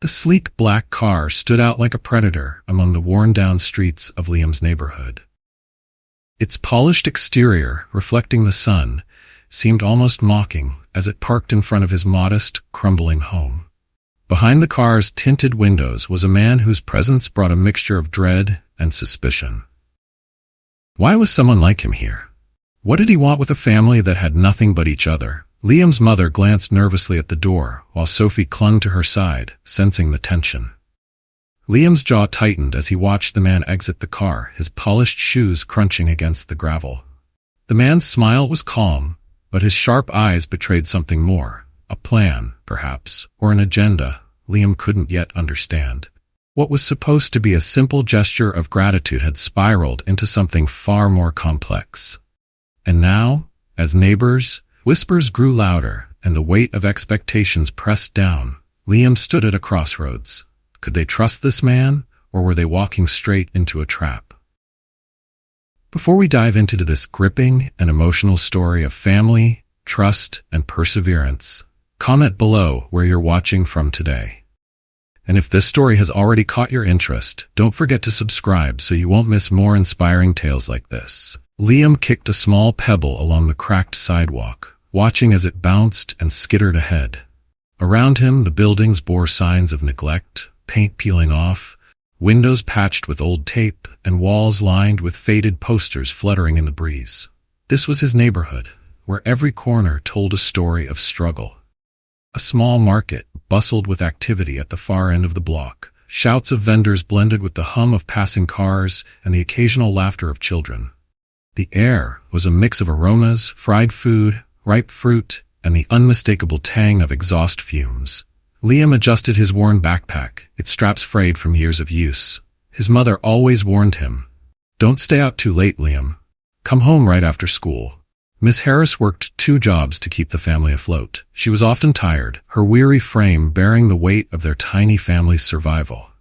The sleek black car stood out like a predator among the worn-down streets of Liam's neighborhood. Its polished exterior, reflecting the sun, seemed almost mocking as it parked in front of his modest, crumbling home. Behind the car's tinted windows was a man whose presence brought a mixture of dread and suspicion. Why was someone like him here? What did he want with a family that had nothing but each other? Liam's mother glanced nervously at the door, while Sophie clung to her side, sensing the tension. Liam's jaw tightened as he watched the man exit the car, his polished shoes crunching against the gravel. The man's smile was calm, but his sharp eyes betrayed something more. A plan, perhaps, or an agenda Liam couldn't yet understand. What was supposed to be a simple gesture of gratitude had spiraled into something far more complex. And now, as neighbors, whispers grew louder and the weight of expectations pressed down. Liam stood at a crossroads. Could they trust this man, or were they walking straight into a trap? Before we dive into this gripping and emotional story of family, trust, and perseverance, comment below where you're watching from today. And if this story has already caught your interest, don't forget to subscribe so you won't miss more inspiring tales like this. Liam kicked a small pebble along the cracked sidewalk, watching as it bounced and skittered ahead. Around him, the buildings bore signs of neglect, paint peeling off, windows patched with old tape, and walls lined with faded posters fluttering in the breeze. This was his neighborhood, where every corner told a story of struggle. A small market bustled with activity at the far end of the block. Shouts of vendors blended with the hum of passing cars and the occasional laughter of children. The air was a mix of aromas, fried food, ripe fruit, and the unmistakable tang of exhaust fumes. Liam adjusted his worn backpack, its straps frayed from years of use. His mother always warned him, "Don't stay out too late, Liam. Come home right after school." Miss Harris worked 2 jobs to keep the family afloat. She was often tired, her weary frame bearing the weight of their tiny family's survival.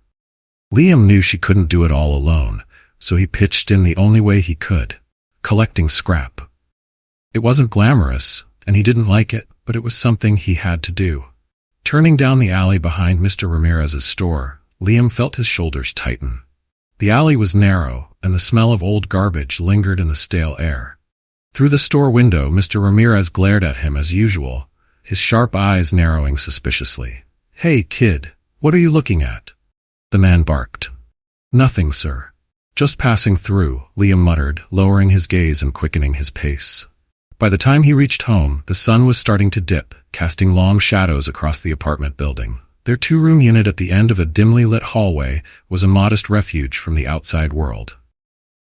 Liam knew she couldn't do it all alone, so he pitched in the only way he could, collecting scrap. It wasn't glamorous, and he didn't like it, but it was something he had to do. Turning down the alley behind Mr. Ramirez's store, Liam felt his shoulders tighten. The alley was narrow, and the smell of old garbage lingered in the stale air. Through the store window, Mr. Ramirez glared at him as usual, his sharp eyes narrowing suspiciously. "Hey, kid, what are you looking at?" the man barked. "Nothing, sir. Just passing through," Liam muttered, lowering his gaze and quickening his pace. By the time he reached home, the sun was starting to dip, casting long shadows across the apartment building. Their 2-room unit at the end of a dimly lit hallway was a modest refuge from the outside world.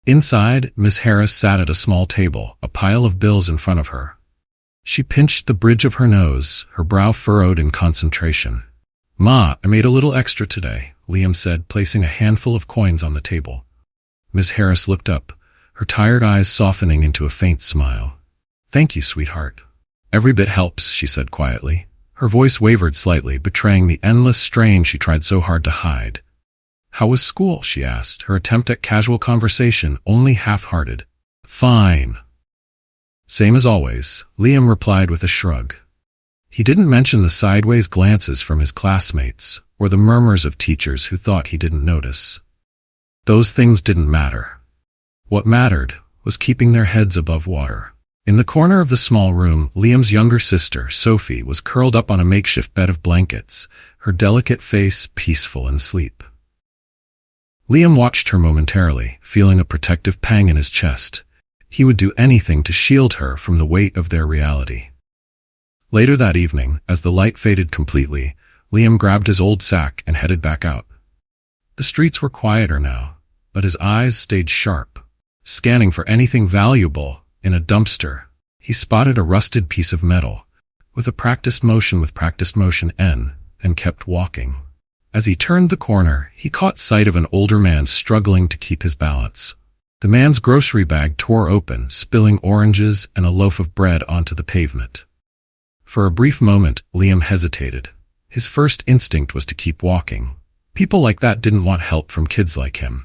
Inside, Miss Harris sat at a small table, a pile of bills in front of her. She pinched the bridge of her nose, her brow furrowed in concentration. "Ma, I made a little extra today," Liam said, placing a handful of coins on the table. Miss Harris looked up, her tired eyes softening into a faint smile. "Thank you, sweetheart. Every bit helps," she said quietly. Her voice wavered slightly, betraying the endless strain she tried so hard to hide. "How was school?" she asked, her attempt at casual conversation only half-hearted. "Fine." "Same as always," Liam replied with a shrug. He didn't mention the sideways glances from his classmates, or the murmurs of teachers who thought he didn't notice. Those things didn't matter. What mattered was keeping their heads above water. In the corner of the small room, Liam's younger sister, Sophie, was curled up on a makeshift bed of blankets, her delicate face peaceful in sleep. Liam watched her momentarily, feeling a protective pang in his chest. He would do anything to shield her from the weight of their reality. Later that evening, as the light faded completely, Liam grabbed his old sack and headed back out. The streets were quieter now, but his eyes stayed sharp, scanning for anything valuable. In a dumpster, he spotted a rusted piece of metal, with a practiced motion N, and kept walking. As he turned the corner, he caught sight of an older man struggling to keep his balance. The man's grocery bag tore open, spilling oranges and a loaf of bread onto the pavement. For a brief moment, Liam hesitated. His first instinct was to keep walking. People like that didn't want help from kids like him.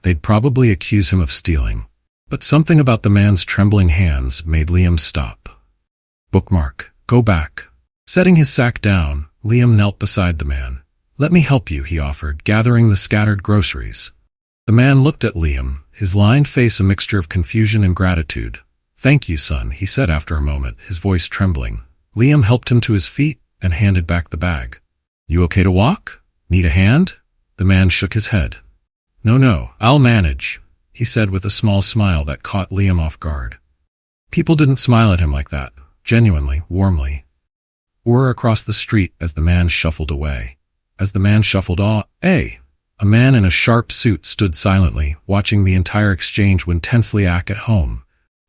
They'd probably accuse him of stealing. But something about the man's trembling hands made Liam stop. "Bookmark, go back." Setting his sack down, Liam knelt beside the man. "Let me help you," he offered, gathering the scattered groceries. The man looked at Liam, his lined face a mixture of confusion and gratitude. "Thank you, son," he said after a moment, his voice trembling. Liam helped him to his feet and handed back the bag. "You okay to walk? Need a hand?" The man shook his head. No, I'll manage," he said with a small smile that caught Liam off guard. People didn't smile at him like that, genuinely, warmly. Or across the street as the man shuffled away. As the man shuffled a man in a sharp suit stood silently, watching the entire exchange when tensely at home.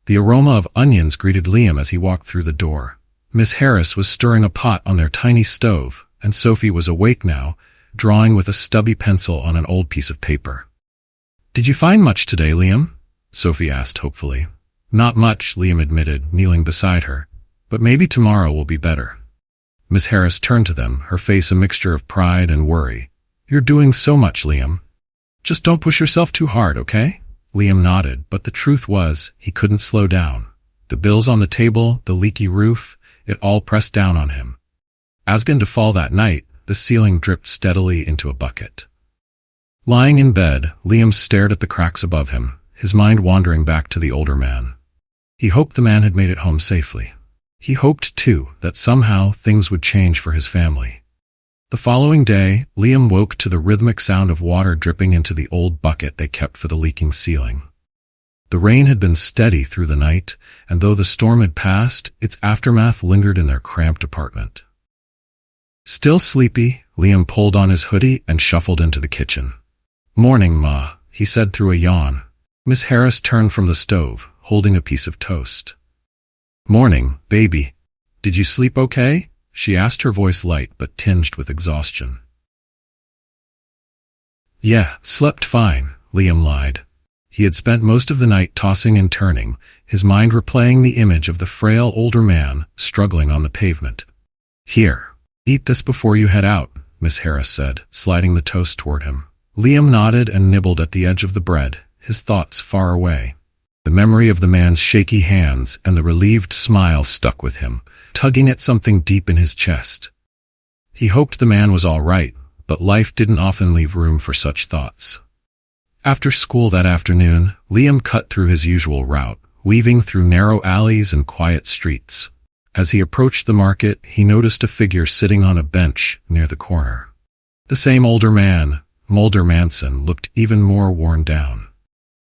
The aroma of onions greeted Liam as he walked through the door. Miss Harris was stirring a pot on their tiny stove, and Sophie was awake now, drawing with a stubby pencil on an old piece of paper. "Did you find much today, Liam?" Sophie asked hopefully. "Not much," Liam admitted, kneeling beside her. "But maybe tomorrow will be better." Miss Harris turned to them, her face a mixture of pride and worry. "You're doing so much, Liam. Just don't push yourself too hard, okay?" Liam nodded, but the truth was, he couldn't slow down. The bills on the table, the leaky roof, it all pressed down on him. As began to fall that night, the ceiling dripped steadily into a bucket. Lying in bed, Liam stared at the cracks above him, his mind wandering back to the older man. He hoped the man had made it home safely. He hoped, too, that somehow things would change for his family. The following day, Liam woke to the rhythmic sound of water dripping into the old bucket they kept for the leaking ceiling. The rain had been steady through the night, and though the storm had passed, its aftermath lingered in their cramped apartment. Still sleepy, Liam pulled on his hoodie and shuffled into the kitchen. "Morning, Ma," he said through a yawn. Miss Harris turned from the stove, holding a piece of toast. "Morning, baby. Did you sleep okay?" she asked, her voice light but tinged with exhaustion. "Yeah, slept fine," Liam lied. He had spent most of the night tossing and turning, his mind replaying the image of the frail older man struggling on the pavement. "Here, eat this before you head out," Miss Harris said, sliding the toast toward him. Liam nodded and nibbled at the edge of the bread, his thoughts far away. The memory of the man's shaky hands and the relieved smile stuck with him, tugging at something deep in his chest. He hoped the man was all right, but life didn't often leave room for such thoughts. After school that afternoon, Liam cut through his usual route, weaving through narrow alleys and quiet streets. As he approached the market, he noticed a figure sitting on a bench near the corner. The same older man, Mulder Manson, looked even more worn down.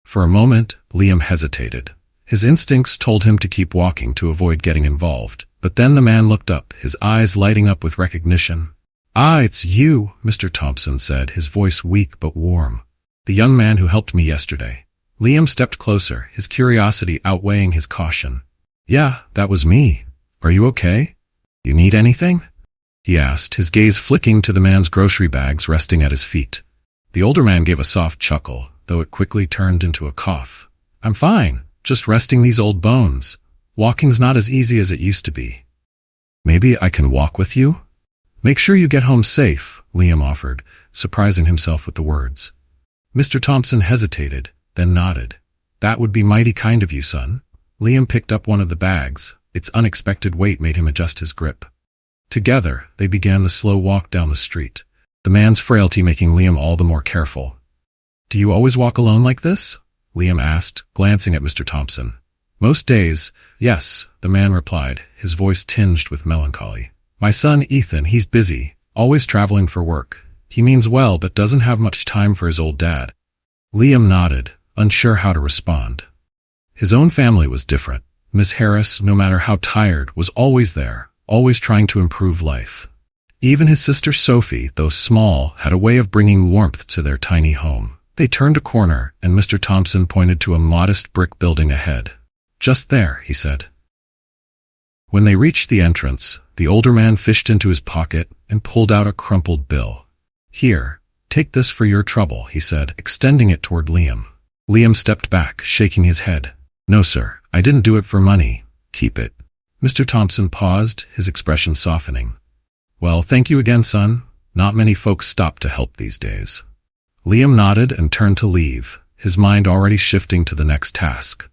For a moment, Liam hesitated. His instincts told him to keep walking to avoid getting involved, but then the man looked up, his eyes lighting up with recognition. "Ah, it's you," Mr. Thompson said, his voice weak but warm. "The young man who helped me yesterday." Liam stepped closer, his curiosity outweighing his caution. "Yeah, that was me. Are you okay? You need anything?" he asked, his gaze flicking to the man's grocery bags resting at his feet. The older man gave a soft chuckle, though it quickly turned into a cough. "I'm fine, just resting these old bones. Walking's not as easy as it used to be." "Maybe I can walk with you?" "Make sure you get home safe," Liam offered, surprising himself with the words. Mr. Thompson hesitated, then nodded. "That would be mighty kind of you, son." Liam picked up one of the bags. Its unexpected weight made him adjust his grip. Together, they began the slow walk down the street, the man's frailty making Liam all the more careful. "Do you always walk alone like this?" Liam asked, glancing at Mr. Thompson. "Most days, yes," the man replied, his voice tinged with melancholy. "My son Ethan, he's busy, always traveling for work. He means well but doesn't have much time for his old dad." Liam nodded, unsure how to respond. His own family was different. Miss Harris, no matter how tired, was always there, always trying to improve life. Even his sister Sophie, though small, had a way of bringing warmth to their tiny home. They turned a corner, and Mr. Thompson pointed to a modest brick building ahead. "Just there," he said. When they reached the entrance, the older man fished into his pocket and pulled out a crumpled bill. "Here, take this for your trouble," he said, extending it toward Liam. Liam stepped back, shaking his head. "No, sir, I didn't do it for money. Keep it." Mr. Thompson paused, his expression softening. "Well, thank you again, son. Not many folks stop to help these days." Liam nodded and turned to leave, his mind already shifting to the next task.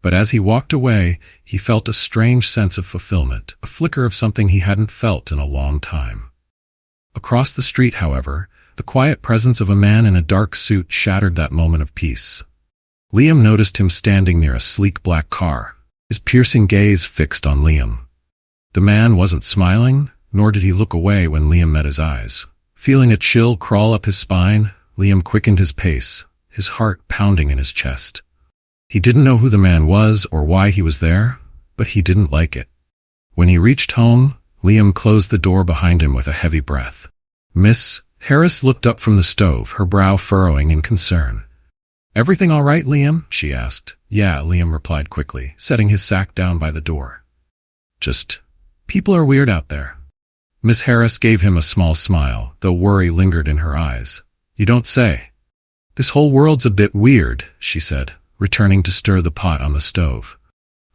But as he walked away, he felt a strange sense of fulfillment, a flicker of something he hadn't felt in a long time. Across the street, however, the quiet presence of a man in a dark suit shattered that moment of peace. Liam noticed him standing near a sleek black car, his piercing gaze fixed on Liam. The man wasn't smiling, nor did he look away when Liam met his eyes. Feeling a chill crawl up his spine, Liam quickened his pace, his heart pounding in his chest. He didn't know who the man was or why he was there, but he didn't like it. When he reached home, Liam closed the door behind him with a heavy breath. Miss Harris looked up from the stove, her brow furrowing in concern. "Everything all right, Liam?" she asked. "Yeah," Liam replied quickly, setting his sack down by the door. "Just, people are weird out there." Miss Harris gave him a small smile, though worry lingered in her eyes. "You don't say." "This whole world's a bit weird," she said, returning to stir the pot on the stove.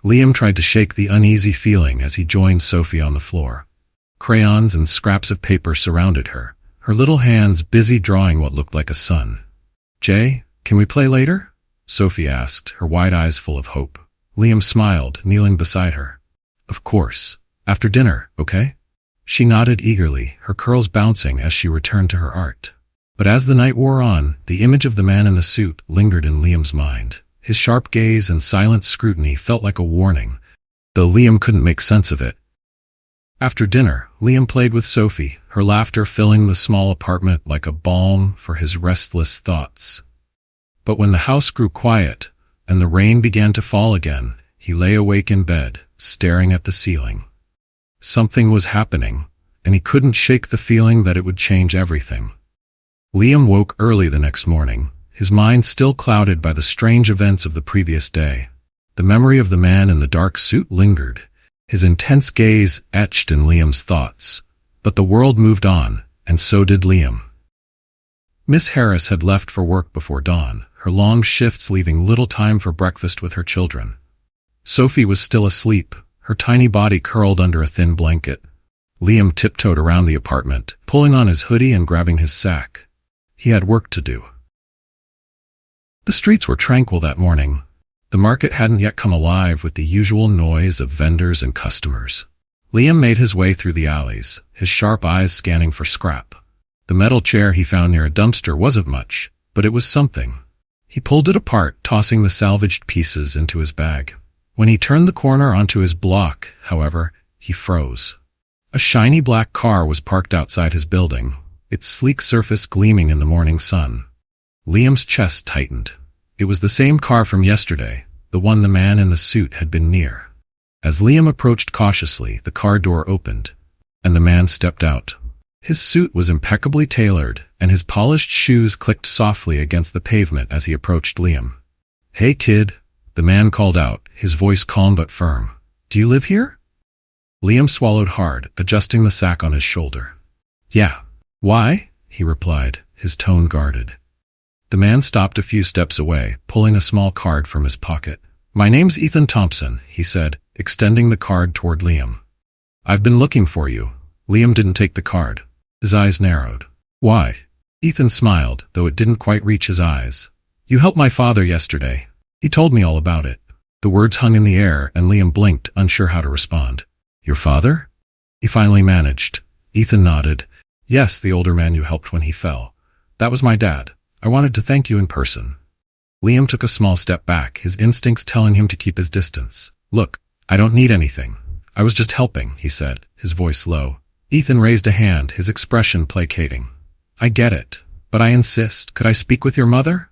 Liam tried to shake the uneasy feeling as he joined Sophie on the floor. Crayons and scraps of paper surrounded her, her little hands busy drawing what looked like a sun. "Jay, can we play later?" Sophie asked, her wide eyes full of hope. Liam smiled, kneeling beside her. "Of course. After dinner, okay?" She nodded eagerly, her curls bouncing as she returned to her art. But as the night wore on, the image of the man in the suit lingered in Liam's mind. His sharp gaze and silent scrutiny felt like a warning, though Liam couldn't make sense of it. After dinner, Liam played with Sophie, her laughter filling the small apartment like a balm for his restless thoughts. But when the house grew quiet, and the rain began to fall again, he lay awake in bed, staring at the ceiling. Something was happening, and he couldn't shake the feeling that it would change everything. Liam woke early the next morning, his mind still clouded by the strange events of the previous day. The memory of the man in the dark suit lingered, his intense gaze etched in Liam's thoughts. But the world moved on, and so did Liam. Miss Harris had left for work before dawn, her long shifts leaving little time for breakfast with her children. Sophie was still asleep, her tiny body curled under a thin blanket. Liam tiptoed around the apartment, pulling on his hoodie and grabbing his sack. He had work to do. The streets were tranquil that morning. The market hadn't yet come alive with the usual noise of vendors and customers. Liam made his way through the alleys, his sharp eyes scanning for scrap. The metal chair he found near a dumpster wasn't much, but it was something. He pulled it apart, tossing the salvaged pieces into his bag. When he turned the corner onto his block, however, he froze. A shiny black car was parked outside his building, its sleek surface gleaming in the morning sun. Liam's chest tightened. It was the same car from yesterday, the one the man in the suit had been near. As Liam approached cautiously, the car door opened, and the man stepped out. His suit was impeccably tailored, and his polished shoes clicked softly against the pavement as he approached Liam. "Hey, kid," the man called out, his voice calm but firm. "Do you live here?" Liam swallowed hard, adjusting the sack on his shoulder. "Yeah." "Why?" he replied, his tone guarded. The man stopped a few steps away, pulling a small card from his pocket. "My name's Ethan Thompson," he said, extending the card toward Liam. "I've been looking for you." Liam didn't take the card. His eyes narrowed. "Why?" Ethan smiled, though it didn't quite reach his eyes. "You helped my father yesterday. He told me all about it." The words hung in the air, and Liam blinked, unsure how to respond. "Your father?" he finally managed. Ethan nodded. "Yes, the older man you helped when he fell. That was my dad. I wanted to thank you in person." Liam took a small step back, his instincts telling him to keep his distance. "Look, I don't need anything. I was just helping," he said, his voice low. Ethan raised a hand, his expression placating. "I get it, but I insist. Could I speak with your mother?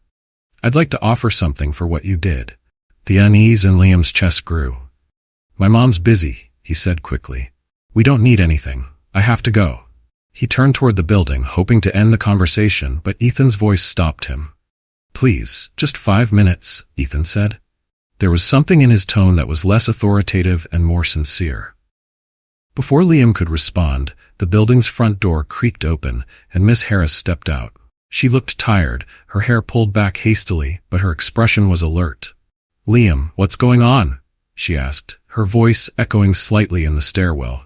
I'd like to offer something for what you did." The unease in Liam's chest grew. "My mom's busy," he said quickly. "We don't need anything. I have to go." He turned toward the building, hoping to end the conversation, but Ethan's voice stopped him. "Please, just 5 minutes," Ethan said. There was something in his tone that was less authoritative and more sincere. Before Liam could respond, the building's front door creaked open, and Miss Harris stepped out. She looked tired, her hair pulled back hastily, but her expression was alert. "Liam, what's going on?" she asked, her voice echoing slightly in the stairwell.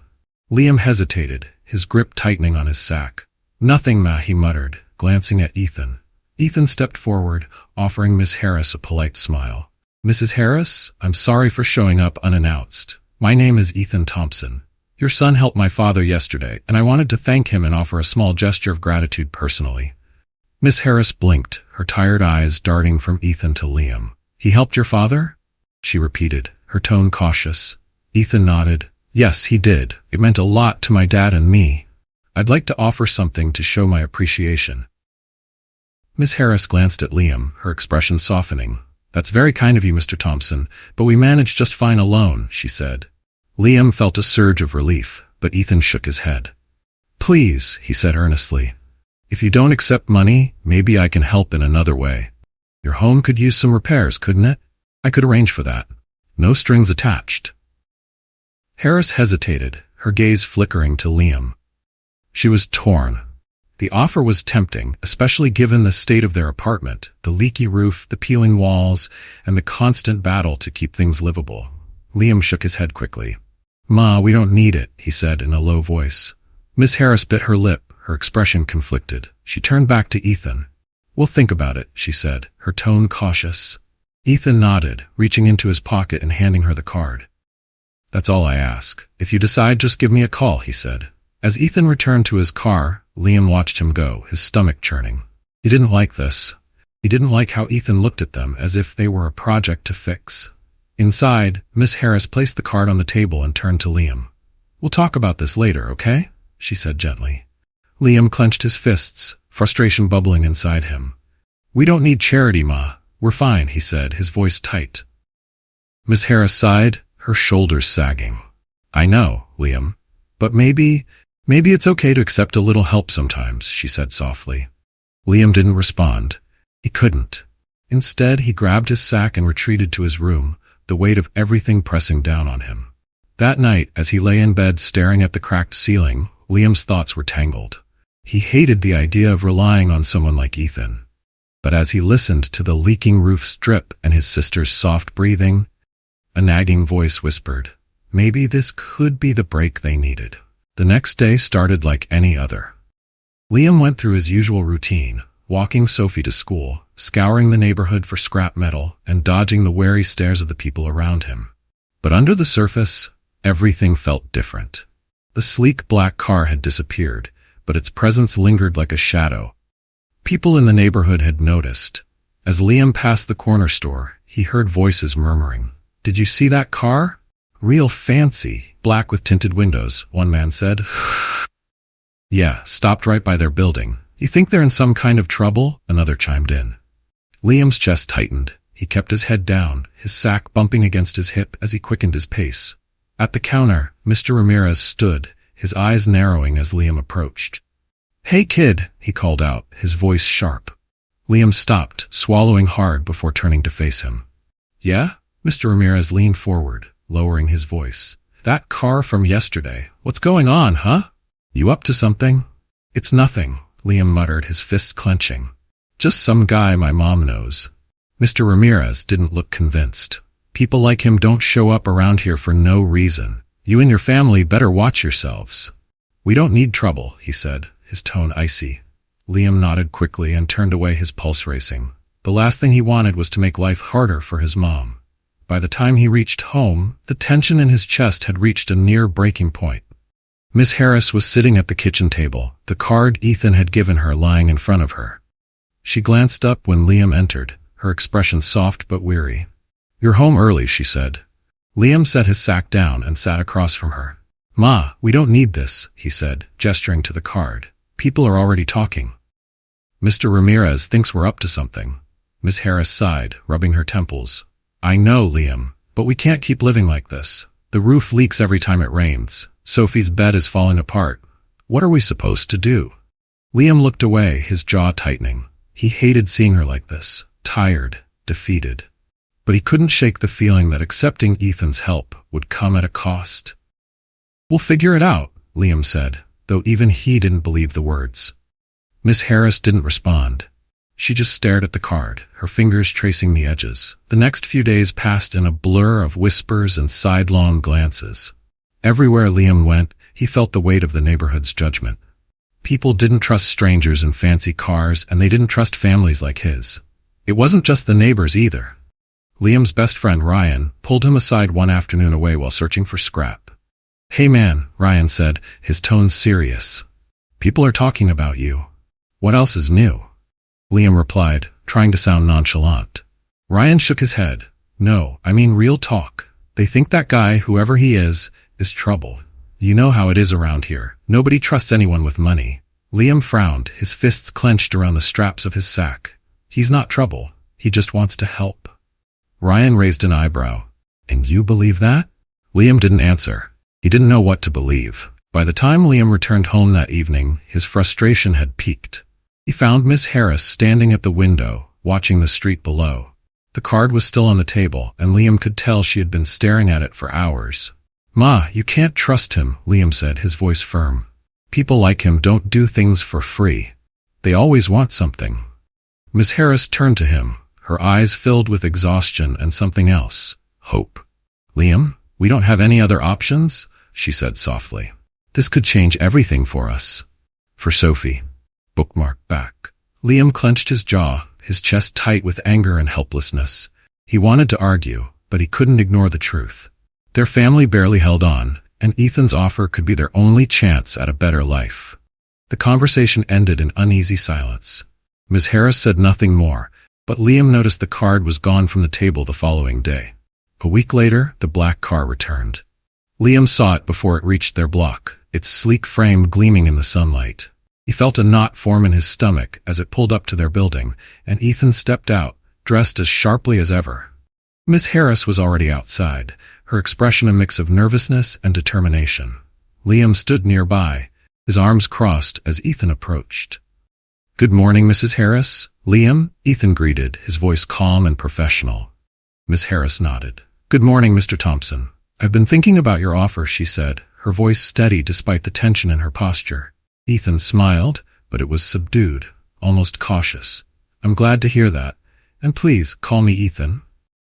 Liam hesitated, his grip tightening on his sack. "Nothing, ma," he muttered, glancing at Ethan. Ethan stepped forward, offering Miss Harris a polite smile. "Mrs. Harris, I'm sorry for showing up unannounced. My name is Ethan Thompson." Your son helped my father yesterday, and I wanted to thank him and offer a small gesture of gratitude personally. Miss Harris blinked, her tired eyes darting from Ethan to Liam. He helped your father? She repeated, her tone cautious. Ethan nodded. Yes, he did. It meant a lot to my dad and me. I'd like to offer something to show my appreciation. Miss Harris glanced at Liam, her expression softening. That's very kind of you, Mr. Thompson, but we managed just fine alone, she said. Liam felt a surge of relief, but Ethan shook his head. Please, he said earnestly. If you don't accept money, maybe I can help in another way. Your home could use some repairs, couldn't it? I could arrange for that. No strings attached. Harris hesitated, her gaze flickering to Liam. She was torn. The offer was tempting, especially given the state of their apartment, the leaky roof, the peeling walls, and the constant battle to keep things livable. Liam shook his head quickly. Ma, we don't need it, he said in a low voice. Miss Harris bit her lip, her expression conflicted. She turned back to Ethan. We'll think about it, she said, her tone cautious. Ethan nodded, reaching into his pocket and handing her the card. That's all I ask. If you decide, just give me a call, he said. As Ethan returned to his car, Liam watched him go, his stomach churning. He didn't like this. He didn't like how Ethan looked at them as if they were a project to fix. Inside, Miss Harris placed the card on the table and turned to Liam. We'll talk about this later, okay? She said gently. Liam clenched his fists, frustration bubbling inside him. We don't need charity, Ma. We're fine, he said, his voice tight. Miss Harris sighed, her shoulders sagging. I know, Liam. But maybe it's okay to accept a little help sometimes, she said softly. Liam didn't respond. He couldn't. Instead, he grabbed his sack and retreated to his room, the weight of everything pressing down on him. That night, as he lay in bed staring at the cracked ceiling, Liam's thoughts were tangled. He hated the idea of relying on someone like Ethan. But as he listened to the leaking roof drip and his sister's soft breathing, a nagging voice whispered, maybe this could be the break they needed. The next day started like any other. Liam went through his usual routine, walking Sophie to school, scouring the neighborhood for scrap metal, and dodging the wary stares of the people around him. But under the surface, everything felt different. The sleek black car had disappeared, but its presence lingered like a shadow. People in the neighborhood had noticed. As Liam passed the corner store, he heard voices murmuring, "Did you see that car? Real fancy, black with tinted windows," one man said. Yeah, stopped right by their building. You think they're in some kind of trouble? Another chimed in. Liam's chest tightened. He kept his head down, his sack bumping against his hip as he quickened his pace. At the counter, Mr. Ramirez stood, his eyes narrowing as Liam approached. "Hey kid," he called out, his voice sharp. Liam stopped, swallowing hard before turning to face him. "Yeah?" Mr. Ramirez leaned forward, lowering his voice. "That car from yesterday. What's going on, huh? You up to something?" "It's nothing," Liam muttered, his fists clenching. "Just some guy my mom knows." Mr. Ramirez didn't look convinced. "People like him don't show up around here for no reason. You and your family better watch yourselves." "We don't need trouble," he said, his tone icy. Liam nodded quickly and turned away, his pulse racing. The last thing he wanted was to make life harder for his mom. By the time he reached home, the tension in his chest had reached a near breaking point. Miss Harris was sitting at the kitchen table, the card Ethan had given her lying in front of her. She glanced up when Liam entered, her expression soft but weary. "You're home early," she said. Liam set his sack down and sat across from her. "Ma, we don't need this," he said, gesturing to the card. "People are already talking." "Mr. Ramirez thinks we're up to something." Miss Harris sighed, rubbing her temples. "I know, Liam, but we can't keep living like this. The roof leaks every time it rains. Sophie's bed is falling apart. What are we supposed to do?" Liam looked away, his jaw tightening. He hated seeing her like this, tired, defeated. But he couldn't shake the feeling that accepting Ethan's help would come at a cost. "We'll figure it out," Liam said, though even he didn't believe the words. Miss Harris didn't respond. She just stared at the card, her fingers tracing the edges. The next few days passed in a blur of whispers and sidelong glances. Everywhere Liam went, he felt the weight of the neighborhood's judgment. People didn't trust strangers in fancy cars, and they didn't trust families like his. It wasn't just the neighbors either. Liam's best friend Ryan pulled him aside one afternoon away while searching for scrap. "Hey man," Ryan said, his tone serious. "People are talking about you. What else is new?" Liam replied, trying to sound nonchalant. Ryan shook his head. "No, I mean real talk. They think that guy, whoever he is trouble. You know how it is around here. Nobody trusts anyone with money." Liam frowned, his fists clenched around the straps of his sack. "He's not trouble. He just wants to help." Ryan raised an eyebrow. "And you believe that?" Liam didn't answer. He didn't know what to believe. By the time Liam returned home that evening, his frustration had peaked. He found Miss Harris standing at the window, watching the street below. The card was still on the table, and Liam could tell she had been staring at it for hours. "Ma, you can't trust him," Liam said, his voice firm. "People like him don't do things for free. They always want something." Miss Harris turned to him, her eyes filled with exhaustion and something else, hope. "Liam, we don't have any other options?" she said softly. "This could change everything for us." "For Sophie." Bookmark back. Liam clenched his jaw, his chest tight with anger and helplessness. He wanted to argue, but he couldn't ignore the truth. Their family barely held on, and Ethan's offer could be their only chance at a better life. The conversation ended in uneasy silence. Ms. Harris said nothing more, but Liam noticed the card was gone from the table the following day. A week later, the black car returned. Liam saw it before it reached their block, its sleek frame gleaming in the sunlight. He felt a knot form in his stomach as it pulled up to their building, and Ethan stepped out, dressed as sharply as ever. Miss Harris was already outside, her expression a mix of nervousness and determination. Liam stood nearby, his arms crossed as Ethan approached. "Good morning, Mrs. Harris." "Liam," Ethan greeted, his voice calm and professional. Miss Harris nodded. "Good morning, Mr. Thompson. I've been thinking about your offer," she said, her voice steady despite the tension in her posture. Ethan smiled, but it was subdued, almost cautious. "I'm glad to hear that. And please, call me Ethan."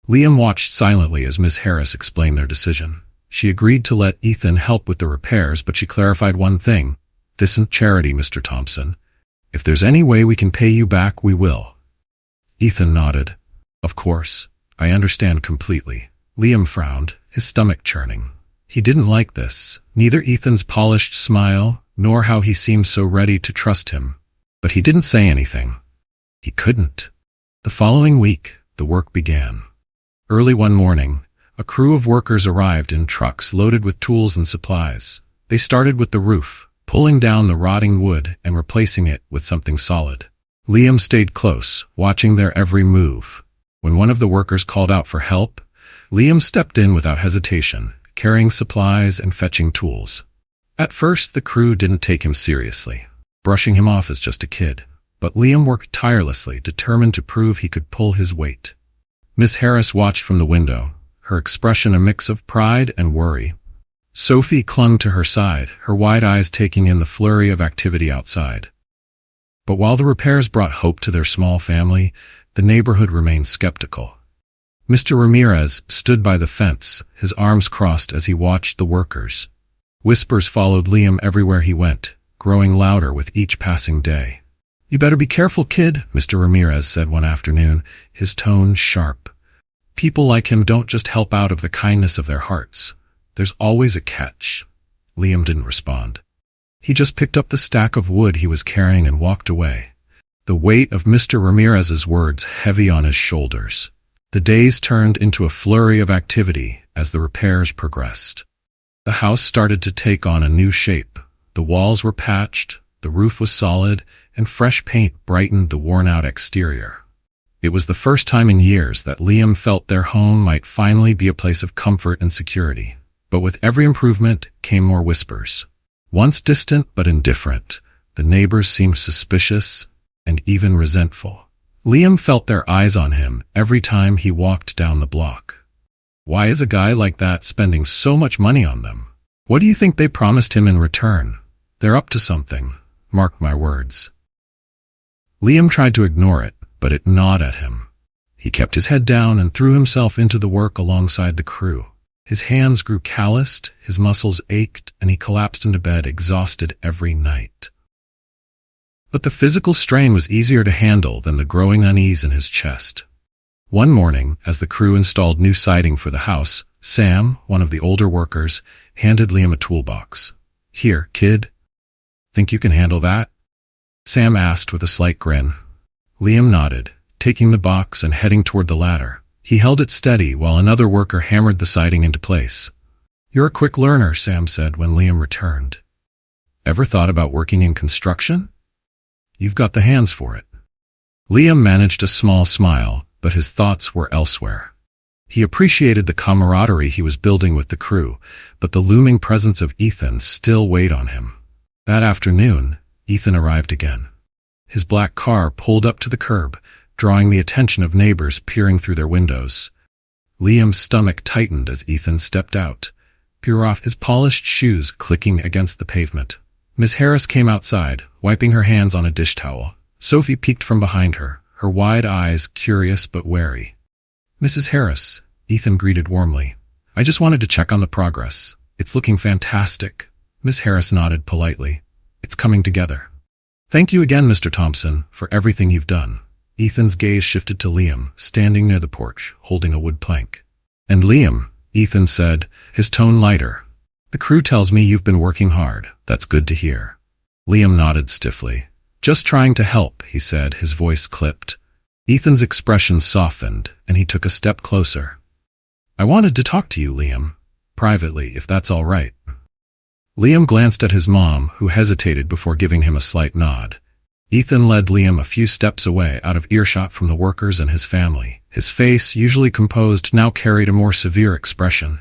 Liam watched silently as Miss Harris explained their decision. She agreed to let Ethan help with the repairs, but she clarified one thing. "This isn't charity, Mr. Thompson. If there's any way we can pay you back, we will." Ethan nodded. "Of course. I understand completely." Liam frowned, his stomach churning. He didn't like this, neither Ethan's polished smile, nor how he seemed so ready to trust him. But he didn't say anything. He couldn't. The following week, the work began. Early one morning, a crew of workers arrived in trucks loaded with tools and supplies. They started with the roof, pulling down the rotting wood and replacing it with something solid. Liam stayed close, watching their every move. When one of the workers called out for help, Liam stepped in without hesitation, carrying supplies and fetching tools. At first, the crew didn't take him seriously, brushing him off as just a kid. But Liam worked tirelessly, determined to prove he could pull his weight. Miss Harris watched from the window, her expression a mix of pride and worry. Sophie clung to her side, her wide eyes taking in the flurry of activity outside. But while the repairs brought hope to their small family, the neighborhood remained skeptical. Mr. Ramirez stood by the fence, his arms crossed as he watched the workers. Whispers followed Liam everywhere he went, growing louder with each passing day. "You better be careful, kid," Mr. Ramirez said one afternoon, his tone sharp. "People like him don't just help out of the kindness of their hearts. There's always a catch." Liam didn't respond. He just picked up the stack of wood he was carrying and walked away, the weight of Mr. Ramirez's words heavy on his shoulders. The days turned into a flurry of activity as the repairs progressed. The house started to take on a new shape. The walls were patched, the roof was solid, and fresh paint brightened the worn-out exterior. It was the first time in years that Liam felt their home might finally be a place of comfort and security. But with every improvement came more whispers. Once distant but indifferent, the neighbors seemed suspicious and even resentful. Liam felt their eyes on him every time he walked down the block. Why is a guy like that spending so much money on them? What do you think they promised him in return? They're up to something, mark my words. Liam tried to ignore it, but it gnawed at him. He kept his head down and threw himself into the work alongside the crew. His hands grew calloused, his muscles ached, and he collapsed into bed exhausted every night. But the physical strain was easier to handle than the growing unease in his chest. One morning, as the crew installed new siding for the house, Sam, one of the older workers, handed Liam a toolbox. "Here, kid. Think you can handle that?" Sam asked with a slight grin. Liam nodded, taking the box and heading toward the ladder. He held it steady while another worker hammered the siding into place. "You're a quick learner," Sam said when Liam returned. "Ever thought about working in construction? You've got the hands for it." Liam managed a small smile, but his thoughts were elsewhere. He appreciated the camaraderie he was building with the crew, but the looming presence of Ethan still weighed on him. That afternoon, Ethan arrived again. His black car pulled up to the curb, drawing the attention of neighbors peering through their windows. Liam's stomach tightened as Ethan stepped out, his polished shoes clicking against the pavement. Miss Harris came outside, wiping her hands on a dish towel. Sophie peeked from behind her, her wide eyes curious but wary. "Mrs. Harris," Ethan greeted warmly. "I just wanted to check on the progress. It's looking fantastic." Miss Harris nodded politely. "It's coming together." "Thank you again, Mr. Thompson, for everything you've done." Ethan's gaze shifted to Liam, standing near the porch, holding a wood plank. "And Liam," Ethan said, his tone lighter. "The crew tells me you've been working hard. That's good to hear." Liam nodded stiffly. "Just trying to help," he said, his voice clipped. Ethan's expression softened, and he took a step closer. "I wanted to talk to you, Liam. Privately, if that's all right." Liam glanced at his mom, who hesitated before giving him a slight nod. Ethan led Liam a few steps away out of earshot from the workers and his family. His face, usually composed, now carried a more severe expression.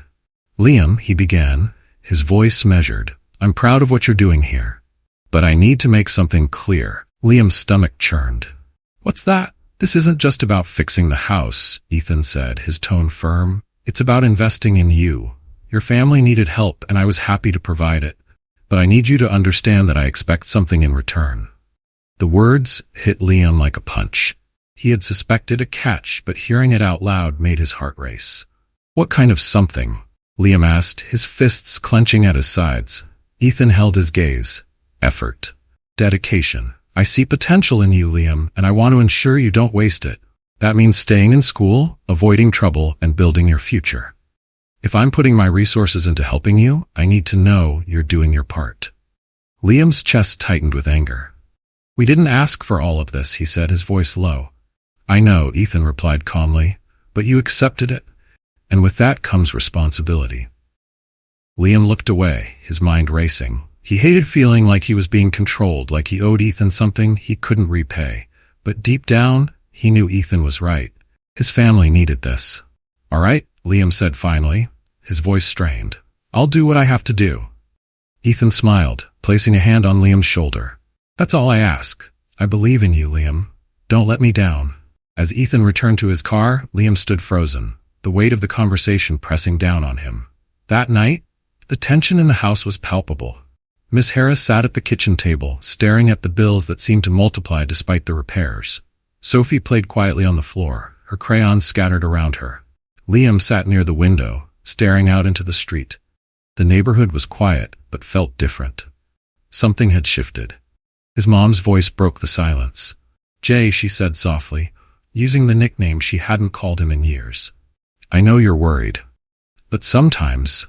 "Liam," he began, his voice measured, "I'm proud of what you're doing here. But I need to make something clear." Liam's stomach churned. "What's that?" "This isn't just about fixing the house," Ethan said, his tone firm. "It's about investing in you. Your family needed help, and I was happy to provide it. But I need you to understand that I expect something in return." The words hit Liam like a punch. He had suspected a catch, but hearing it out loud made his heart race. "What kind of something?" Liam asked, his fists clenching at his sides. Ethan held his gaze. "Effort. Dedication. I see potential in you, Liam, and I want to ensure you don't waste it. That means staying in school, avoiding trouble, and building your future. If I'm putting my resources into helping you, I need to know you're doing your part." Liam's chest tightened with anger. "We didn't ask for all of this," he said, his voice low. "I know," Ethan replied calmly, "but you accepted it, and with that comes responsibility." Liam looked away, his mind racing. He hated feeling like he was being controlled, like he owed Ethan something he couldn't repay. But deep down, he knew Ethan was right. His family needed this. "All right," Liam said finally, his voice strained. "I'll do what I have to do." Ethan smiled, placing a hand on Liam's shoulder. "That's all I ask. I believe in you, Liam. Don't let me down." As Ethan returned to his car, Liam stood frozen, the weight of the conversation pressing down on him. That night, the tension in the house was palpable. Miss Harris sat at the kitchen table, staring at the bills that seemed to multiply despite the repairs. Sophie played quietly on the floor, her crayons scattered around her. Liam sat near the window, staring out into the street. The neighborhood was quiet, but felt different. Something had shifted. His mom's voice broke the silence. "Jay," she said softly, using the nickname she hadn't called him in years. "I know you're worried. But sometimes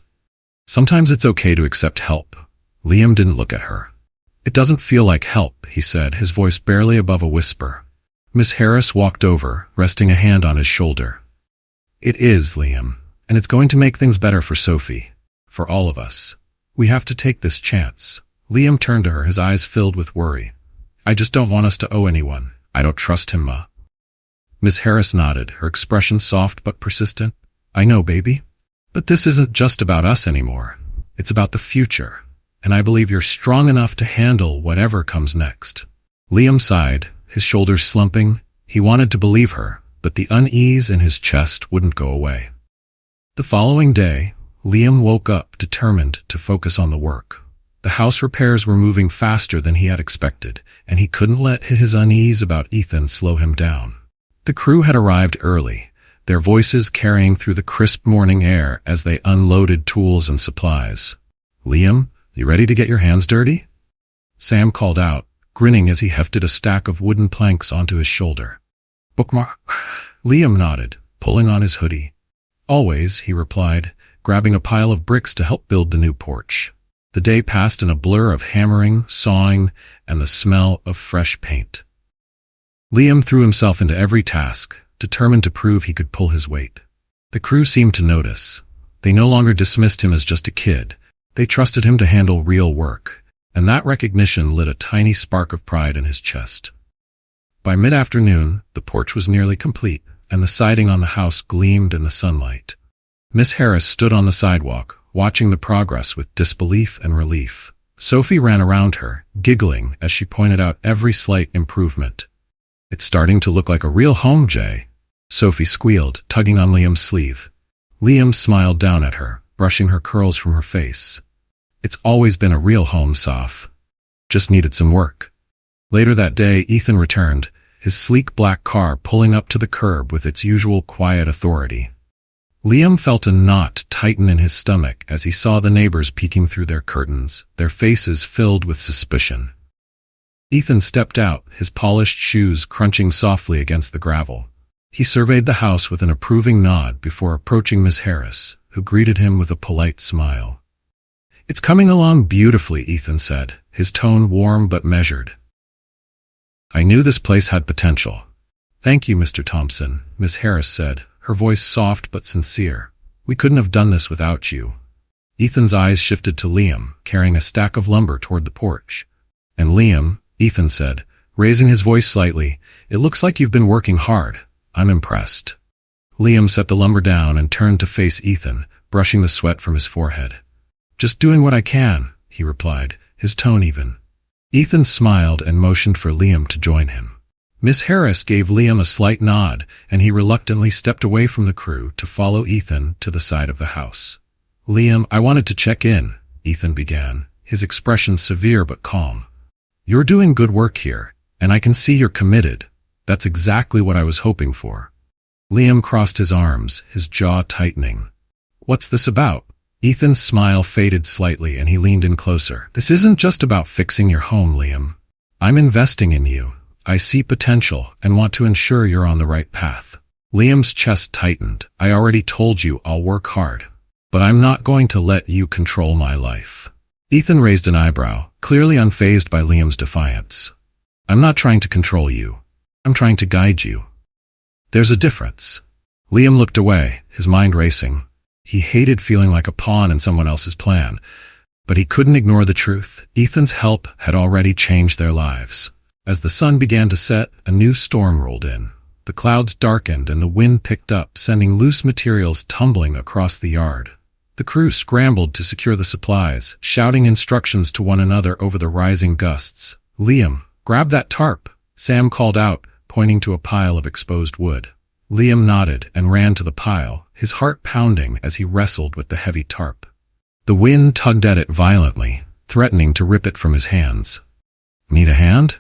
it's okay to accept help." Liam didn't look at her. "It doesn't feel like help," he said, his voice barely above a whisper. Miss Harris walked over, resting a hand on his shoulder. "It is, Liam, and it's going to make things better for Sophie, for all of us. We have to take this chance." Liam turned to her, his eyes filled with worry. "I just don't want us to owe anyone. I don't trust him, Ma." Miss Harris nodded, her expression soft but persistent. "I know, baby. But this isn't just about us anymore. It's about the future. And I believe you're strong enough to handle whatever comes next." Liam sighed, his shoulders slumping. He wanted to believe her, but the unease in his chest wouldn't go away. The following day, Liam woke up determined to focus on the work. The house repairs were moving faster than he had expected, and he couldn't let his unease about Ethan slow him down. The crew had arrived early, their voices carrying through the crisp morning air as they unloaded tools and supplies. "Liam, you ready to get your hands dirty?" Sam called out, grinning as he hefted a stack of wooden planks onto his shoulder. "Bookmark?" Liam nodded, pulling on his hoodie. "Always," he replied, grabbing a pile of bricks to help build the new porch. The day passed in a blur of hammering, sawing, and the smell of fresh paint. Liam threw himself into every task, determined to prove he could pull his weight. The crew seemed to notice. They no longer dismissed him as just a kid. They trusted him to handle real work, and that recognition lit a tiny spark of pride in his chest. By mid-afternoon, the porch was nearly complete, and the siding on the house gleamed in the sunlight. Miss Harris stood on the sidewalk, watching the progress with disbelief and relief. Sophie ran around her, giggling as she pointed out every slight improvement. "It's starting to look like a real home, Jay," Sophie squealed, tugging on Liam's sleeve. Liam smiled down at her, brushing her curls from her face. "It's always been a real home, Soph. Just needed some work." Later that day, Ethan returned, his sleek black car pulling up to the curb with its usual quiet authority. Liam felt a knot tighten in his stomach as he saw the neighbors peeking through their curtains, their faces filled with suspicion. Ethan stepped out, his polished shoes crunching softly against the gravel. He surveyed the house with an approving nod before approaching Miss Harris, who greeted him with a polite smile. "It's coming along beautifully," Ethan said, his tone warm but measured. "I knew this place had potential." "Thank you, Mr. Thompson," Miss Harris said, her voice soft but sincere. "We couldn't have done this without you." Ethan's eyes shifted to Liam, carrying a stack of lumber toward the porch. "And Liam," Ethan said, raising his voice slightly, "it looks like you've been working hard. I'm impressed." Liam set the lumber down and turned to face Ethan, brushing the sweat from his forehead. "Just doing what I can," he replied, his tone even. Ethan smiled and motioned for Liam to join him. Miss Harris gave Liam a slight nod, and he reluctantly stepped away from the crew to follow Ethan to the side of the house. "Liam, I wanted to check in," Ethan began, his expression severe but calm. "You're doing good work here, and I can see you're committed. That's exactly what I was hoping for." Liam crossed his arms, his jaw tightening. "What's this about?" Ethan's smile faded slightly and he leaned in closer. "This isn't just about fixing your home, Liam. I'm investing in you. I see potential and want to ensure you're on the right path." Liam's chest tightened. "I already told you I'll work hard, but I'm not going to let you control my life." Ethan raised an eyebrow, clearly unfazed by Liam's defiance. "I'm not trying to control you. I'm trying to guide you." "There's a difference." Liam looked away, his mind racing. He hated feeling like a pawn in someone else's plan, but he couldn't ignore the truth. Ethan's help had already changed their lives. As the sun began to set, a new storm rolled in. The clouds darkened and the wind picked up, sending loose materials tumbling across the yard. The crew scrambled to secure the supplies, shouting instructions to one another over the rising gusts. "Liam, grab that tarp," Sam called out, pointing to a pile of exposed wood. Liam nodded and ran to the pile, his heart pounding as he wrestled with the heavy tarp. The wind tugged at it violently, threatening to rip it from his hands. "Need a hand?"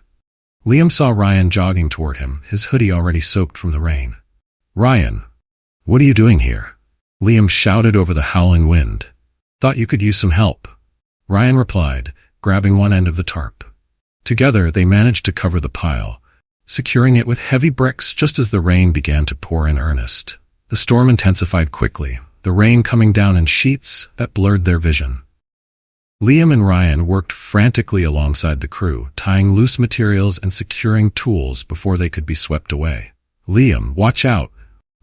Liam saw Ryan jogging toward him, his hoodie already soaked from the rain. "Ryan, what are you doing here?" Liam shouted over the howling wind. "Thought you could use some help," Ryan replied, grabbing one end of the tarp. Together they managed to cover the pile, securing it with heavy bricks just as the rain began to pour in earnest. The storm intensified quickly, the rain coming down in sheets that blurred their vision. Liam and Ryan worked frantically alongside the crew, tying loose materials and securing tools before they could be swept away. "Liam, watch out!"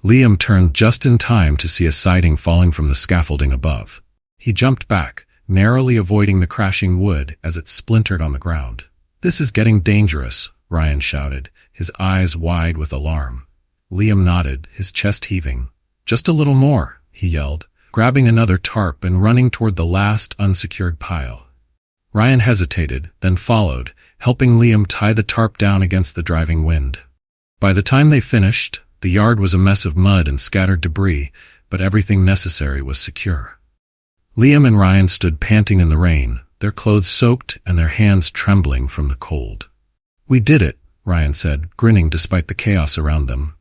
Liam turned just in time to see a siding falling from the scaffolding above. He jumped back, narrowly avoiding the crashing wood as it splintered on the ground. "This is getting dangerous," Ryan shouted, his eyes wide with alarm. Liam nodded, his chest heaving. "Just a little more," he yelled, grabbing another tarp and running toward the last unsecured pile. Ryan hesitated, then followed, helping Liam tie the tarp down against the driving wind. By the time they finished, the yard was a mess of mud and scattered debris, but everything necessary was secure. Liam and Ryan stood panting in the rain, their clothes soaked and their hands trembling from the cold. "We did it," Ryan said, grinning despite the chaos around them.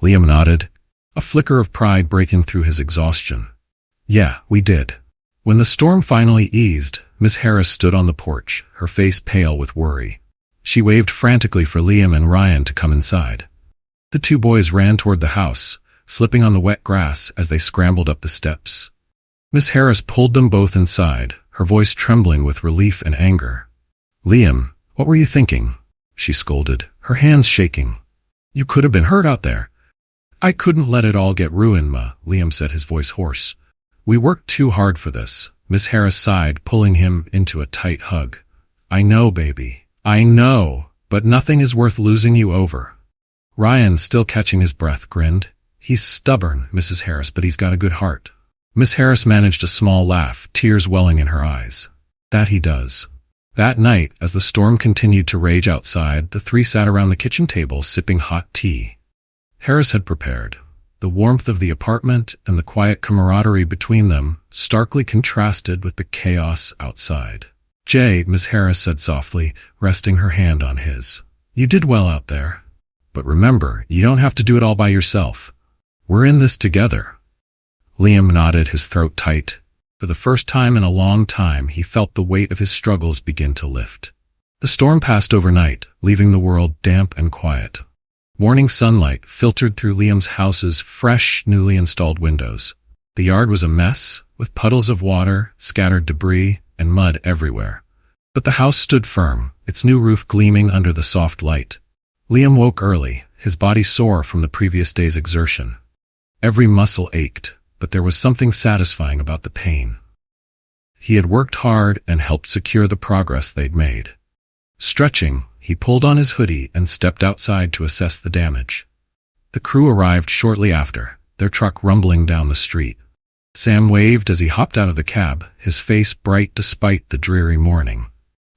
Liam nodded, a flicker of pride breaking through his exhaustion. "Yeah, we did." When the storm finally eased, Miss Harris stood on the porch, her face pale with worry. She waved frantically for Liam and Ryan to come inside. The two boys ran toward the house, slipping on the wet grass as they scrambled up the steps. Miss Harris pulled them both inside, her voice trembling with relief and anger. "Liam, what were you thinking?" she scolded, her hands shaking. "You could have been hurt out there." "I couldn't let it all get ruined, Ma," Liam said, his voice hoarse. "We worked too hard for this." Miss Harris sighed, pulling him into a tight hug. "I know, baby. I know, but nothing is worth losing you over." Ryan, still catching his breath, grinned. "He's stubborn, Mrs. Harris, but he's got a good heart." Miss Harris managed a small laugh, tears welling in her eyes. "That he does." That night, as the storm continued to rage outside, the three sat around the kitchen table sipping hot tea. Harris had prepared. The warmth of the apartment and the quiet camaraderie between them starkly contrasted with the chaos outside. "Jay," Miss Harris said softly, resting her hand on his. "You did well out there. But remember, you don't have to do it all by yourself. We're in this together." Liam nodded, his throat tight. For the first time in a long time, he felt the weight of his struggles begin to lift. The storm passed overnight, leaving the world damp and quiet. Morning sunlight filtered through Liam's house's fresh, newly installed windows. The yard was a mess, with puddles of water, scattered debris, and mud everywhere. But the house stood firm, its new roof gleaming under the soft light. Liam woke early, his body sore from the previous day's exertion. Every muscle ached, but there was something satisfying about the pain. He had worked hard and helped secure the progress they'd made. Stretching, he pulled on his hoodie and stepped outside to assess the damage. The crew arrived shortly after, their truck rumbling down the street. Sam waved as he hopped out of the cab, his face bright despite the dreary morning.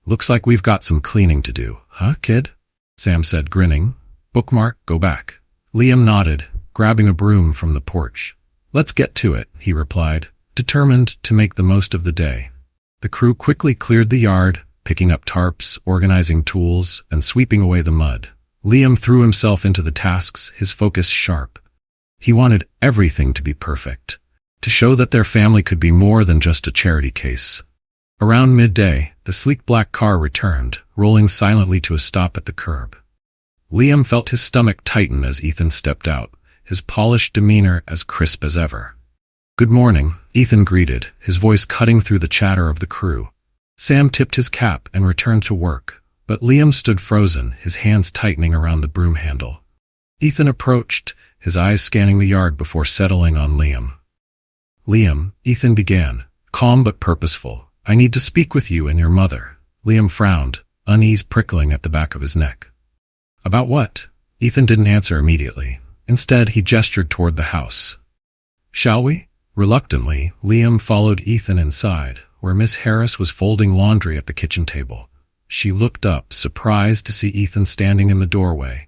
"Looks like we've got some cleaning to do, huh, kid?" Sam said, grinning. "Bookmark, go back." Liam nodded, grabbing a broom from the porch. "Let's get to it," he replied, determined to make the most of the day. The crew quickly cleared the yard, picking up tarps, organizing tools, and sweeping away the mud. Liam threw himself into the tasks, his focus sharp. He wanted everything to be perfect, to show that their family could be more than just a charity case. Around midday, the sleek black car returned, rolling silently to a stop at the curb. Liam felt his stomach tighten as Ethan stepped out, his polished demeanor as crisp as ever. "Good morning," Ethan greeted, his voice cutting through the chatter of the crew. Sam tipped his cap and returned to work, but Liam stood frozen, his hands tightening around the broom handle. Ethan approached, his eyes scanning the yard before settling on Liam. "Liam," Ethan began, calm but purposeful, "I need to speak with you and your mother." Liam frowned, unease prickling at the back of his neck. "About what?" Ethan didn't answer immediately. Instead, he gestured toward the house. "Shall we?" Reluctantly, Liam followed Ethan inside, where Miss Harris was folding laundry at the kitchen table. She looked up, surprised to see Ethan standing in the doorway.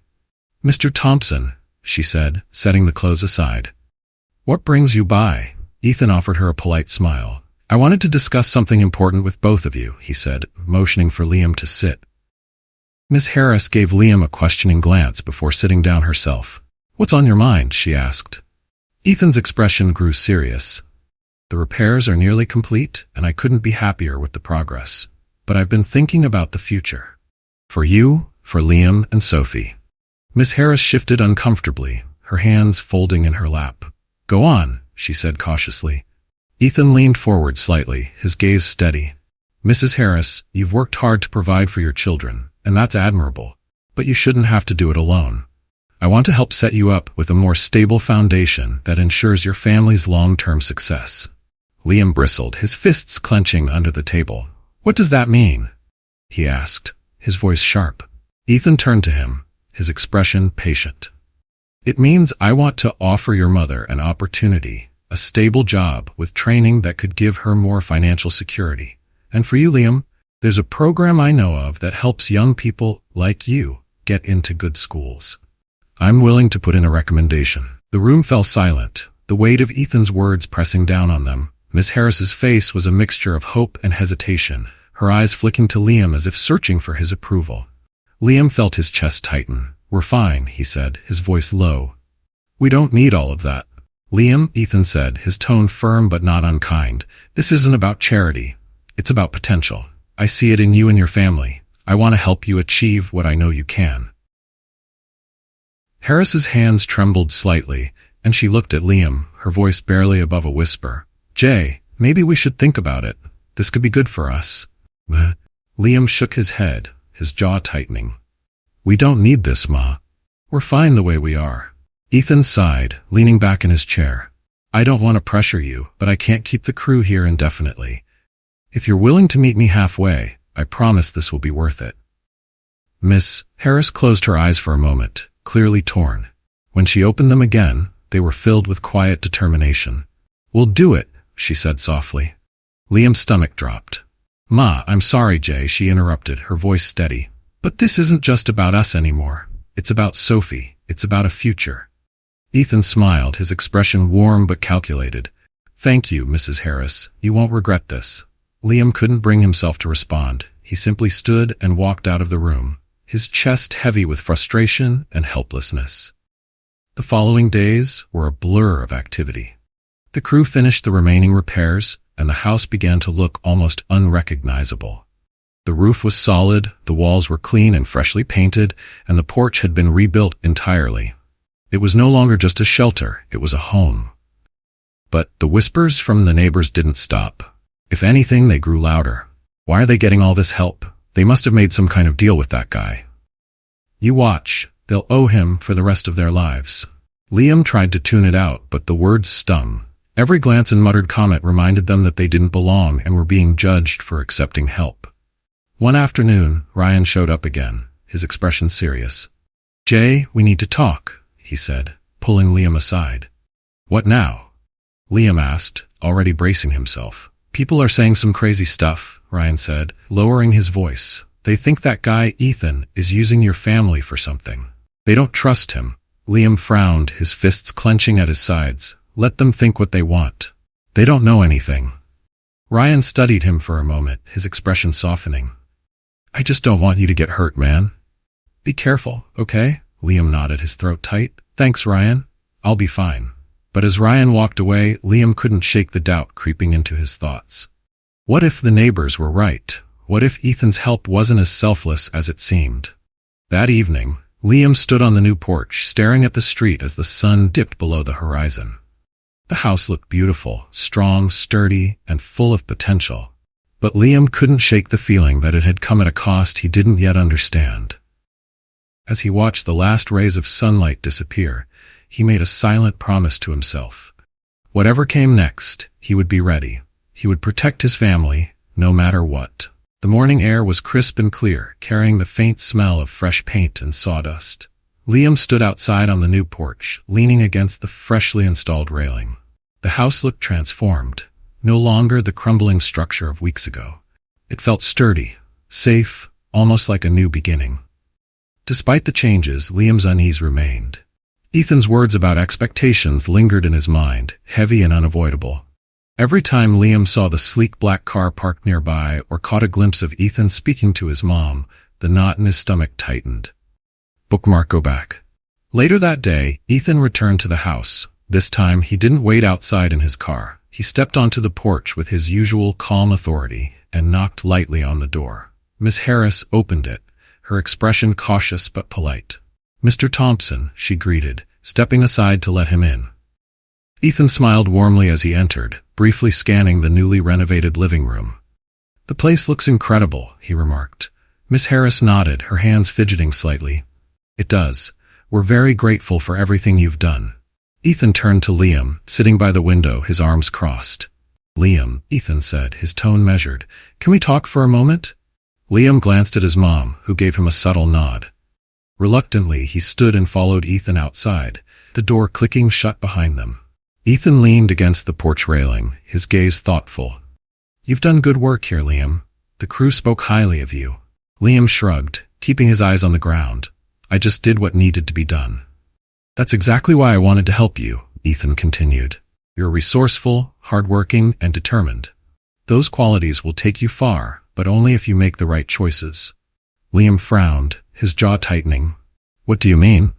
"Mr. Thompson," she said, setting the clothes aside. "What brings you by?" Ethan offered her a polite smile. "I wanted to discuss something important with both of you," he said, motioning for Liam to sit. Miss Harris gave Liam a questioning glance before sitting down herself. "What's on your mind?" she asked. Ethan's expression grew serious. "The repairs are nearly complete, and I couldn't be happier with the progress. But I've been thinking about the future. For you, for Liam, and Sophie." Miss Harris shifted uncomfortably, her hands folding in her lap. "Go on," she said cautiously. Ethan leaned forward slightly, his gaze steady. "Mrs. Harris, you've worked hard to provide for your children, and that's admirable. But you shouldn't have to do it alone. I want to help set you up with a more stable foundation that ensures your family's long-term success." Liam bristled, his fists clenching under the table. "What does that mean?" he asked, his voice sharp. Ethan turned to him, his expression patient. "It means I want to offer your mother an opportunity, a stable job with training that could give her more financial security. And for you, Liam, there's a program I know of that helps young people like you get into good schools. I'm willing to put in a recommendation." The room fell silent, the weight of Ethan's words pressing down on them. Miss Harris's face was a mixture of hope and hesitation, her eyes flicking to Liam as if searching for his approval. Liam felt his chest tighten. "We're fine," he said, his voice low. "We don't need all of that." "Liam," Ethan said, his tone firm but not unkind, "this isn't about charity. It's about potential. I see it in you and your family. I want to help you achieve what I know you can." Harris's hands trembled slightly, and she looked at Liam, her voice barely above a whisper. "Jay," Maybe we should think about it. This could be good for us. Liam shook his head, his jaw tightening. We don't need this, Ma. We're fine the way we are. Ethan sighed, leaning back in his chair. I don't want to pressure you, but I can't keep the crew here indefinitely. If you're willing to meet me halfway, I promise this will be worth it. Miss Harris closed her eyes for a moment, clearly torn. When she opened them again, they were filled with quiet determination. We'll do it, she said softly. Liam's stomach dropped. Ma, I'm sorry, Jay, she interrupted, her voice steady. But this isn't just about us anymore. It's about Sophie. It's about a future. Ethan smiled, his expression warm but calculated. Thank you, Mrs. Harris. You won't regret this. Liam couldn't bring himself to respond. He simply stood and walked out of the room, his chest heavy with frustration and helplessness. The following days were a blur of activity. The crew finished the remaining repairs, and the house began to look almost unrecognizable. The roof was solid, the walls were clean and freshly painted, and the porch had been rebuilt entirely. It was no longer just a shelter, it was a home. But the whispers from the neighbors didn't stop. If anything, they grew louder. Why are they getting all this help? They must have made some kind of deal with that guy. You watch, they'll owe him for the rest of their lives. Liam tried to tune it out, but the words stung. Every glance and muttered comment reminded them that they didn't belong and were being judged for accepting help. One afternoon, Ryan showed up again, his expression serious. Jay, we need to talk, he said, pulling Liam aside. What now? Liam asked, already bracing himself. People are saying some crazy stuff, Ryan said, lowering his voice. They think that guy, Ethan, is using your family for something. They don't trust him. Liam frowned, his fists clenching at his sides. Let them think what they want. They don't know anything. Ryan studied him for a moment, his expression softening. I just don't want you to get hurt, man. Be careful, okay? Liam nodded, his throat tight. Thanks, Ryan. I'll be fine. But as Ryan walked away, Liam couldn't shake the doubt creeping into his thoughts. What if the neighbors were right? What if Ethan's help wasn't as selfless as it seemed? That evening, Liam stood on the new porch, staring at the street as the sun dipped below the horizon. The house looked beautiful, strong, sturdy, and full of potential. But Liam couldn't shake the feeling that it had come at a cost he didn't yet understand. As he watched the last rays of sunlight disappear, he made a silent promise to himself. Whatever came next, he would be ready. He would protect his family, no matter what. The morning air was crisp and clear, carrying the faint smell of fresh paint and sawdust. Liam stood outside on the new porch, leaning against the freshly installed railing. The house looked transformed, no longer the crumbling structure of weeks ago. It felt sturdy, safe, almost like a new beginning. Despite the changes, Liam's unease remained. Ethan's words about expectations lingered in his mind, heavy and unavoidable. Every time Liam saw the sleek black car parked nearby or caught a glimpse of Ethan speaking to his mom, the knot in his stomach tightened. Bookmark go back. Later that day, Ethan returned to the house. This time, he didn't wait outside in his car. He stepped onto the porch with his usual calm authority and knocked lightly on the door. Miss Harris opened it, her expression cautious but polite. Mr. Thompson, she greeted, stepping aside to let him in. Ethan smiled warmly as he entered, briefly scanning the newly renovated living room. The place looks incredible, he remarked. Miss Harris nodded, her hands fidgeting slightly. It does. We're very grateful for everything you've done. Ethan turned to Liam, sitting by the window, his arms crossed. Liam, Ethan said, his tone measured. Can we talk for a moment? Liam glanced at his mom, who gave him a subtle nod. Reluctantly, he stood and followed Ethan outside, the door clicking shut behind them. Ethan leaned against the porch railing, his gaze thoughtful. You've done good work here, Liam. The crew spoke highly of you. Liam shrugged, keeping his eyes on the ground. I just did what needed to be done. That's exactly why I wanted to help you, Ethan continued. You're resourceful, hardworking, and determined. Those qualities will take you far, but only if you make the right choices. Liam frowned, his jaw tightening. What do you mean?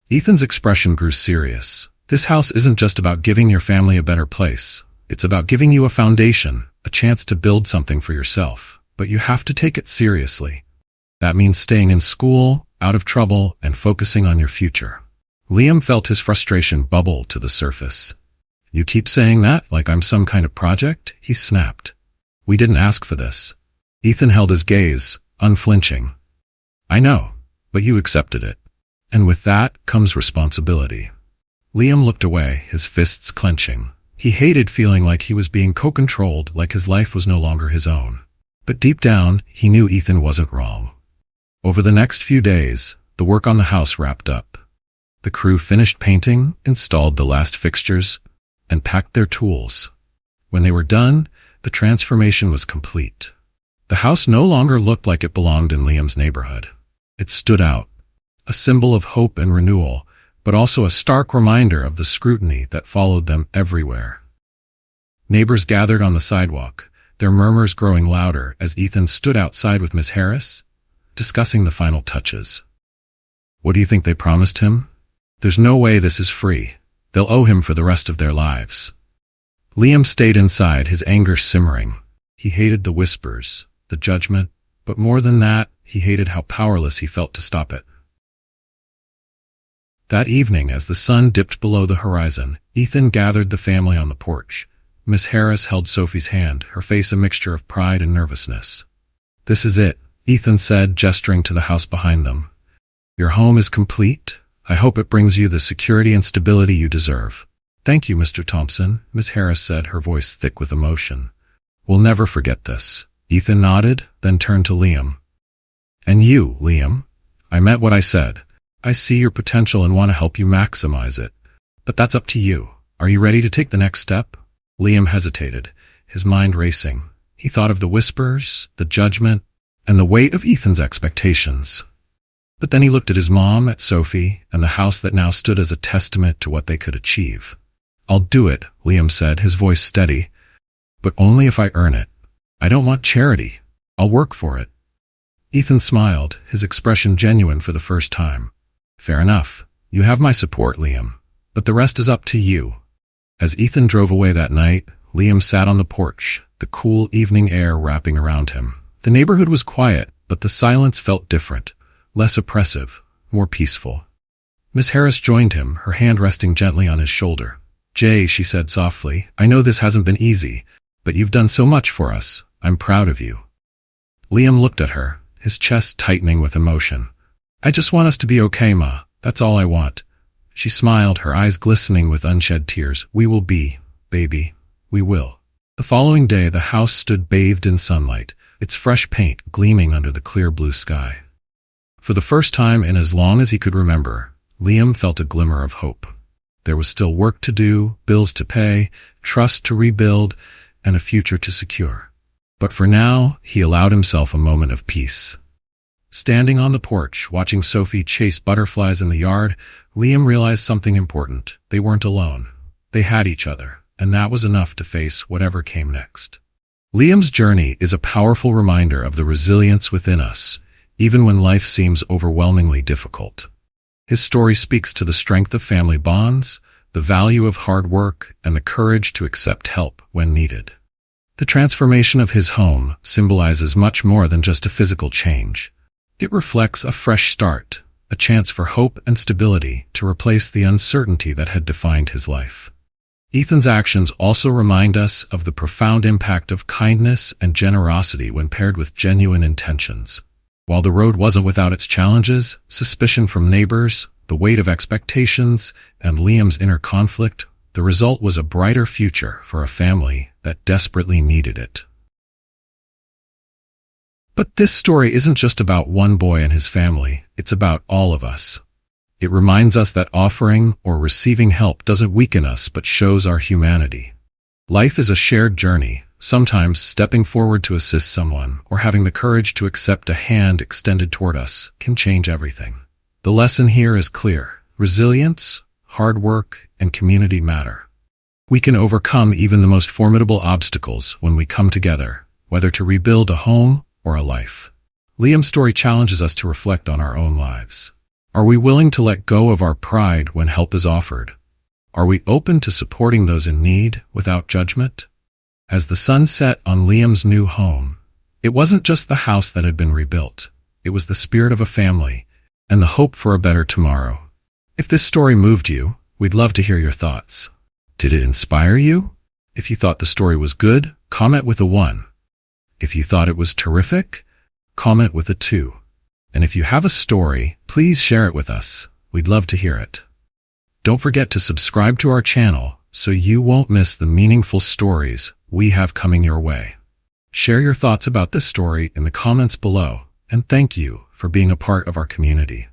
Ethan's expression grew serious. This house isn't just about giving your family a better place. It's about giving you a foundation, a chance to build something for yourself. But you have to take it seriously. That means staying in school, out of trouble, and focusing on your future. Liam felt his frustration bubble to the surface. You keep saying that like I'm some kind of project, he snapped. We didn't ask for this. Ethan held his gaze, unflinching. I know, but you accepted it. And with that comes responsibility. Liam looked away, his fists clenching. He hated feeling like he was being co-controlled, like his life was no longer his own. But deep down, he knew Ethan wasn't wrong. Over the next few days, the work on the house wrapped up. The crew finished painting, installed the last fixtures, and packed their tools. When they were done, the transformation was complete. The house no longer looked like it belonged in Liam's neighborhood. It stood out, a symbol of hope and renewal, but also a stark reminder of the scrutiny that followed them everywhere. Neighbors gathered on the sidewalk, their murmurs growing louder as Ethan stood outside with Miss Harris, discussing the final touches. What do you think they promised him? There's no way this is free. They'll owe him for the rest of their lives. Liam stayed inside, his anger simmering. He hated the whispers, the judgment, but more than that, he hated how powerless he felt to stop it. That evening, as the sun dipped below the horizon, Ethan gathered the family on the porch. Miss Harris held Sophie's hand, her face a mixture of pride and nervousness. This is it, Ethan said, gesturing to the house behind them. Your home is complete. I hope it brings you the security and stability you deserve. Thank you, Mr. Thompson, Miss Harris said, her voice thick with emotion. We'll never forget this. Ethan nodded, then turned to Liam. And you, Liam? I meant what I said. I see your potential and want to help you maximize it. But that's up to you. Are you ready to take the next step? Liam hesitated, his mind racing. He thought of the whispers, the judgment, and the weight of Ethan's expectations. But then he looked at his mom, at Sophie, and the house that now stood as a testament to what they could achieve. I'll do it, Liam said, his voice steady. But only if I earn it. I don't want charity. I'll work for it. Ethan smiled, his expression genuine for the first time. Fair enough. You have my support, Liam. But the rest is up to you. As Ethan drove away that night, Liam sat on the porch, the cool evening air wrapping around him. The neighborhood was quiet, but the silence felt different, less oppressive, more peaceful. Miss Harris joined him, her hand resting gently on his shoulder. Jay, she said softly, I know this hasn't been easy, but you've done so much for us. I'm proud of you. Liam looked at her, his chest tightening with emotion. I just want us to be okay, Ma. That's all I want. She smiled, her eyes glistening with unshed tears. We will be, baby. We will. The following day, the house stood bathed in sunlight, its fresh paint gleaming under the clear blue sky. For the first time in as long as he could remember, Liam felt a glimmer of hope. There was still work to do, bills to pay, trust to rebuild, and a future to secure. But for now, he allowed himself a moment of peace. Standing on the porch, watching Sophie chase butterflies in the yard, Liam realized something important. They weren't alone. They had each other, and that was enough to face whatever came next. Liam's journey is a powerful reminder of the resilience within us, even when life seems overwhelmingly difficult. His story speaks to the strength of family bonds, the value of hard work, and the courage to accept help when needed. The transformation of his home symbolizes much more than just a physical change. It reflects a fresh start, a chance for hope and stability to replace the uncertainty that had defined his life. Ethan's actions also remind us of the profound impact of kindness and generosity when paired with genuine intentions. While the road wasn't without its challenges, suspicion from neighbors, the weight of expectations, and Liam's inner conflict, the result was a brighter future for a family that desperately needed it. But this story isn't just about one boy and his family, it's about all of us. It reminds us that offering or receiving help doesn't weaken us but shows our humanity. Life is a shared journey, sometimes stepping forward to assist someone or having the courage to accept a hand extended toward us can change everything. The lesson here is clear. Resilience, hard work, and community matter. We can overcome even the most formidable obstacles when we come together, whether to rebuild a home or a life. Liam's story challenges us to reflect on our own lives. Are we willing to let go of our pride when help is offered? Are we open to supporting those in need without judgment? As the sun set on Liam's new home, it wasn't just the house that had been rebuilt. It was the spirit of a family and the hope for a better tomorrow. If this story moved you, we'd love to hear your thoughts. Did it inspire you? If you thought the story was good, comment with a 1. If you thought it was terrific, comment with a 2. And if you have a story, please share it with us. We'd love to hear it. Don't forget to subscribe to our channel so you won't miss the meaningful stories we have coming your way. Share your thoughts about this story in the comments below, and thank you for being a part of our community.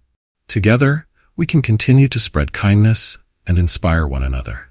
Together, we can continue to spread kindness and inspire one another.